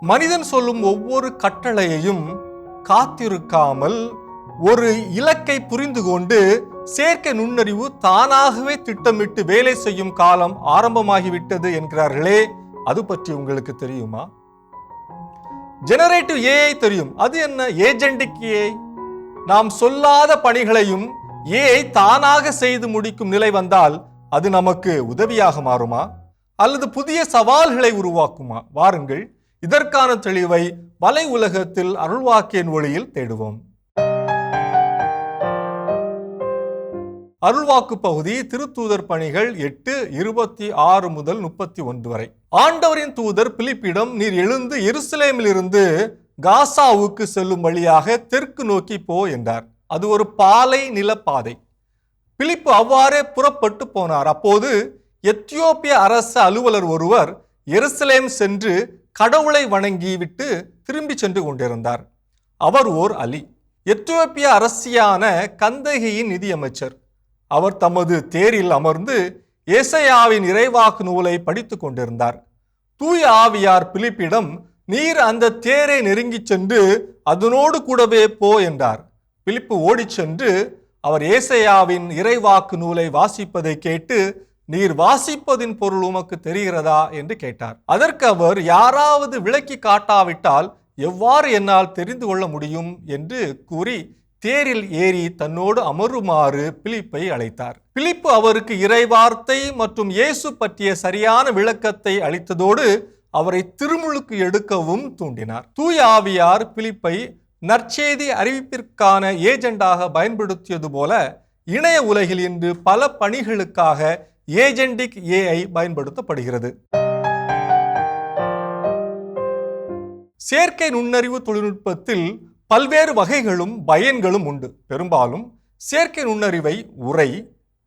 மனிதன் சொல்லும் ஒவ்வொரு கட்டளையையும் காத்திருக்காமல் ஒரு இலக்கை புரிந்து கொண்டு செயற்கை நுண்ணறிவு தானாகவே திட்டமிட்டு வேலை செய்யும் காலம் ஆரம்பமாகிவிட்டது என்கிறார்களே, அது பற்றி உங்களுக்கு தெரியுமா? ஜெனரேட்டிவ் ஏஐ தெரியும். அது என்ன? ஏஜெண்டிக் ஏஐ. நாம் சொல்லாத பணிகளையும் ஏஐ தானாக செய்து முடிக்கும் நிலை வந்தால் அது நமக்கு உதவியாக மாறுமா அல்லது புதிய சவால்களை உருவாக்குமா? வாருங்கள், இதற்கான தெளிவை வலை உலகத்தில் அருள்வாக்கின் ஒளியில் தேடுவோம். அருள்வாக்கு பகுதி திருத்தூதர் பணிகள் 8:26 முதல் 31 வரை. ஆண்டவரின் தூதர் பிலிப்பிடம், நீர் எழுந்து எருசலேமில் இருந்து காசாவுக்கு செல்லும் வழியாக தெற்கு நோக்கி போ என்றார். அது ஒரு பாலை நிலப்பாதை. பிலிப்பு அவ்வாறே புறப்பட்டு போனார். அப்போது எத்தியோப்பிய அரச அலுவலர் ஒருவர் எருசலேம் சென்று கடவுளை வணங்கி விட்டு திரும்பி சென்று கொண்டிருந்தார். அவர் ஓர் அலி, எத்தியோப்பிய அரசியான கந்தகியின் நிதியமைச்சர். அவர் தமது தேரில் அமர்ந்து ஏசாயாவின் இறைவாக்கு நூலை படித்து கொண்டிருந்தார். தூய ஆவியார் பிலிப்பிடம், நீர் அந்த தேரை நெருங்கி சென்று அதனோடு கூடவே போ என்றார். பிலிப்பு ஓடிச் சென்று அவர் ஏசாயாவின் இறைவாக்கு நூலை வாசிப்பதை கேட்டு, நீர் வாசிப்பதின் பொருள் உமக்கு தெரிகிறதா என்று கேட்டார். அதற்கு அவர், யாராவது விளக்கி காட்டாவிட்டால் எவ்வாறு என்னால் தெரிந்து கொள்ள முடியும் என்று கூறி தேரில் ஏறி தன்னோடு அமருமாறு பிலிப்பை அழைத்தார். பிலிப்பு அவருக்கு இறைவார்த்தை மற்றும் இயேசு பற்றிய சரியான விளக்கத்தை அளித்ததோடு அவரை திருமுழுக்கு எடுக்கவும் தூண்டினார். தூய ஆவியார் பிலிப்பை நற்செய்தி அறிவிப்பிற்கான ஏஜெண்டாக பயன்படுத்தியது போல இணைய உலகில் இன்று பல பணிகளுக்காக ஏஜெண்டிக் ஏஐ பயன்படுத்தப்படுகிறது. செயற்கை நுண்ணறிவு தொழில்நுட்பத்தில் பல்வேறு வகைகளும் பயன்களும் உண்டு. பெரும்பாலும் செயற்கை நுண்ணறிவை உரை,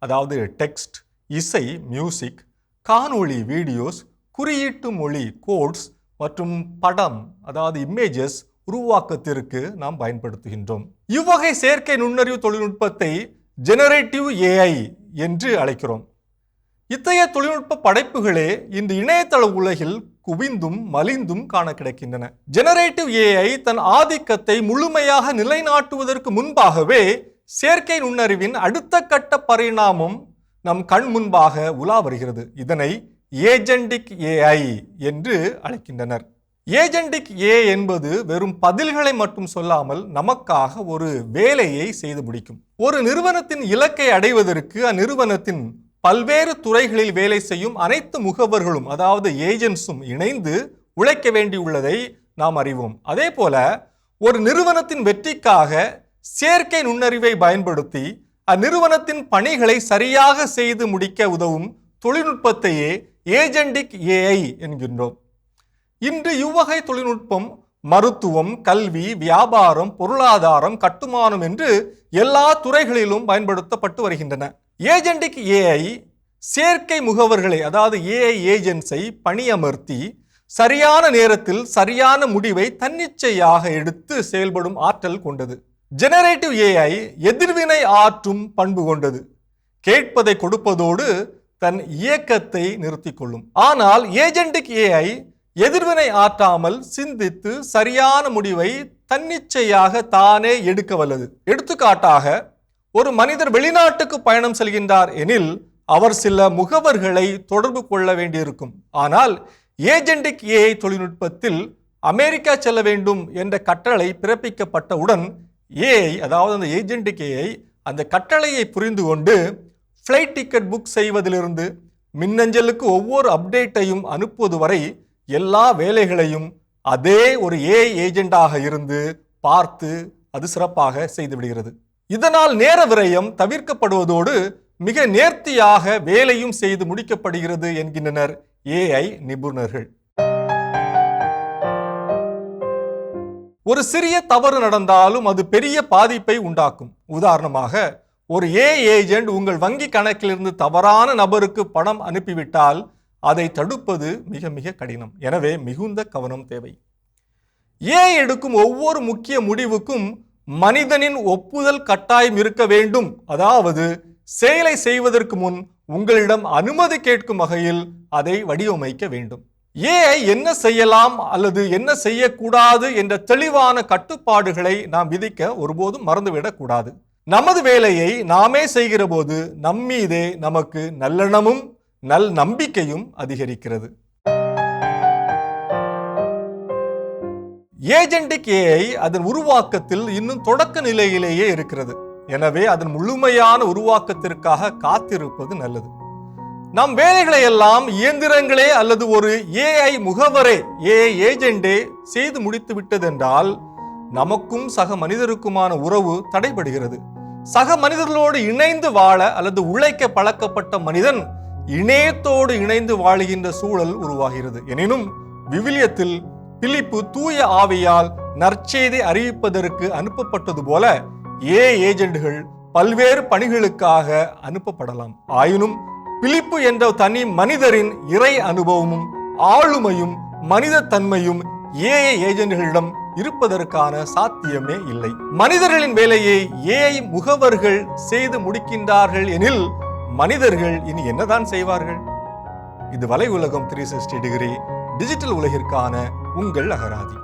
அதாவது டெக்ஸ்ட், இசை, மியூசிக், காணொளி, வீடியோஸ், குறியீட்டு மொழி, கோட்ஸ் மற்றும் படம், அதாவது இமேஜஸ் உருவாக்கத்திற்கு நாம் பயன்படுத்துகின்றோம். இவ்வகை செயற்கை நுண்ணறிவு தொழில்நுட்பத்தை ஜெனரேட்டிவ் ஏஐ என்று அழைக்கிறோம். இத்தகைய தொழில்நுட்ப படைப்புகளே இன்று இணையதள உலகில் குவிந்தும் மலிந்தும் காண கிடைக்கின்றன. ஜெனரேட்டிவ் ஏஐ தன் ஆதிக்கத்தை முழுமையாக நிலைநாட்டுவதற்கு முன்பாகவே செயற்கை நுண்ணறிவின் அடுத்த கட்ட பரிணாமம் நம் கண் முன்பாக உலா வருகிறது. இதனை ஏஜெண்டிக் ஏஐ என்று அழைக்கின்றனர். ஏஜெண்டிக் ஏஐ என்பது வெறும் பதில்களை மட்டும் சொல்லாமல் நமக்காக ஒரு வேலையை செய்து முடிக்கும். ஒரு நிறுவனத்தின் இலக்கை அடைவதற்கு அந்நிறுவனத்தின் பல்வேறு துறைகளில் வேலை செய்யும் அனைத்து முகவர்களும், அதாவது ஏஜென்ட்ஸும் இணைந்து உழைக்க வேண்டியுள்ளதை நாம் அறிவோம். அதே போல ஒரு நிறுவனத்தின் வெற்றிக்காக செயற்கை நுண்ணறிவை பயன்படுத்தி அந்நிறுவனத்தின் பணிகளை சரியாக செய்து முடிக்க உதவும் தொழில்நுட்பத்தையே ஏஜெண்டிக் ஏஐ என்கின்றோம். இன்று இவ்வகை தொழில்நுட்பம் மருத்துவம், கல்வி, வியாபாரம், பொருளாதாரம், கட்டுமானம் என்று எல்லா துறைகளிலும் பயன்படுத்தப்பட்டு வருகின்றன. ஏஜெண்டிக் ஏஐ செயற்கை முகவர்களை, அதாவது ஏஐ ஏஜென்ட்ஸை பணியமர்த்தி சரியான நேரத்தில் சரியான முடிவை தன்னிச்சையாக எடுத்து செயல்படும் ஆற்றல் கொண்டது. ஜெனரேட்டிவ் ஏஐ எதிர்வினை ஆற்றும் பண்பு கொண்டது. கேட்பதை கொடுப்பதோடு தன் இயக்கத்தை நிறுத்திக் கொள்ளும். ஆனால் ஏஜெண்டிக் ஏஐ எதிர்வினை ஆற்றாமல் சிந்தித்து சரியான முடிவை தன்னிச்சையாக தானே எடுக்க வல்லது. எடுத்துக்காட்டாக, ஒரு மனிதர் வெளிநாட்டுக்கு பயணம் செல்கின்றார் எனில் அவர் சில முகவர்களை தொடர்பு கொள்ள வேண்டியிருக்கும். ஆனால் ஏஜெண்டிக் ஏஐ தொழில்நுட்பத்தில் அமெரிக்கா செல்ல வேண்டும் என்ற கட்டளை பிறப்பிக்கப்பட்டவுடன் ஏஐ, அதாவது அந்த ஏஜெண்டிக் ஏஐ, அந்த கட்டளையை புரிந்து கொண்டு ஃப்ளைட் டிக்கெட் புக் செய்வதிலிருந்து மின்னஞ்சலுக்கு ஒவ்வொரு அப்டேட்டையும் அனுப்புவது வரை எல்லா வேலைகளையும் அதே ஒரு ஏஐ ஏஜெண்டாக இருந்து பார்த்து அது சிறப்பாக செய்துவிடுகிறது. இதனால் நேர விரயம் தவிர்க்கப்படுவதோடு மிக நேர்த்தியாக வேலையும் செய்து முடிக்கப்படுகிறது என்கின்றனர் ஏஐ நிபுணர்கள். ஒரு சிறிய தவறு நடந்தாலும் அது பெரிய பாதிப்பை உண்டாக்கும். உதாரணமாக, ஒரு ஏஐ ஏஜென்ட் உங்கள் வங்கி கணக்கிலிருந்து தவறான நபருக்கு பணம் அனுப்பிவிட்டால் அதை தடுப்பது மிக மிக கடினம். எனவே மிகுந்த கவனம் தேவை. ஏஐ எடுக்கும் ஒவ்வொரு முக்கிய முடிவுக்கும் மனிதனின் ஒப்புதல் கட்டாயம் இருக்க வேண்டும். அதாவது செயலை செய்வதற்கு முன் உங்களிடம் அனுமதி கேட்கும் வகையில் அதை வடிவமைக்க வேண்டும். ஏஐ என்ன செய்யலாம் அல்லது என்ன செய்யக்கூடாது என்ற தெளிவான கட்டுப்பாடுகளை நாம் விதிக்க ஒருபோதும் மறந்துவிடக் கூடாது. நமது வேலையை நாமே செய்கிற போது நம்மீதே நமக்கு நல்லெண்ணமும் நல் நம்பிக்கையும் அதிகரிக்கிறது. ஏஜென்டிக் ஏஐ அதன் உருவாக்கத்தில் இன்னும் தொடக்க நிலையிலேயே இருக்கிறது. எனவே அதன் முழுமையான உருவாக்கத்திற்காக காத்திருப்பது நல்லது. நம் வேலைகளை எல்லாம் இயந்திரங்களே அல்லது ஒரு ஏஐ முகவரே ஏஜெண்டே செய்து முடித்து விட்டதென்றால் நமக்கும் சக மனிதருக்குமான உறவு தடைபடுகிறது. சக மனிதர்களோடு இணைந்து வாழ அல்லது உழைக்க பழக்கப்பட்ட மனிதன் இணையத்தோடு இணைந்து வாழுகின்ற சூழல் உருவாகிறது. எனினும் விவிலியத்தில் பிலிப்பு தூய ஆவியால் நற்செய்தி அறிவிப்பதற்கு அனுப்பப்பட்டது போல ஏஜெண்டுகள் பல்வேறு பணிகளுக்காக அனுப்பப்படலாம். ஆயினும் பிலிப்பு என்ற தனி மனிதரின் இறை அனுபவமும் ஆளுமையும் மனித தன்மையும் ஏஜெண்டுகளிடம் இருப்பதற்கான சாத்தியமே இல்லை. மனிதர்களின் வேலையை ஏஐ முகவர்கள் செய்து முடிக்கின்றார்கள் எனில் மனிதர்கள் இனி என்னதான் செய்வார்கள்? இது வலை உலகம் 360 டிகிரி டிஜிட்டல் உலகிற்கான உங்கள் அகராதி.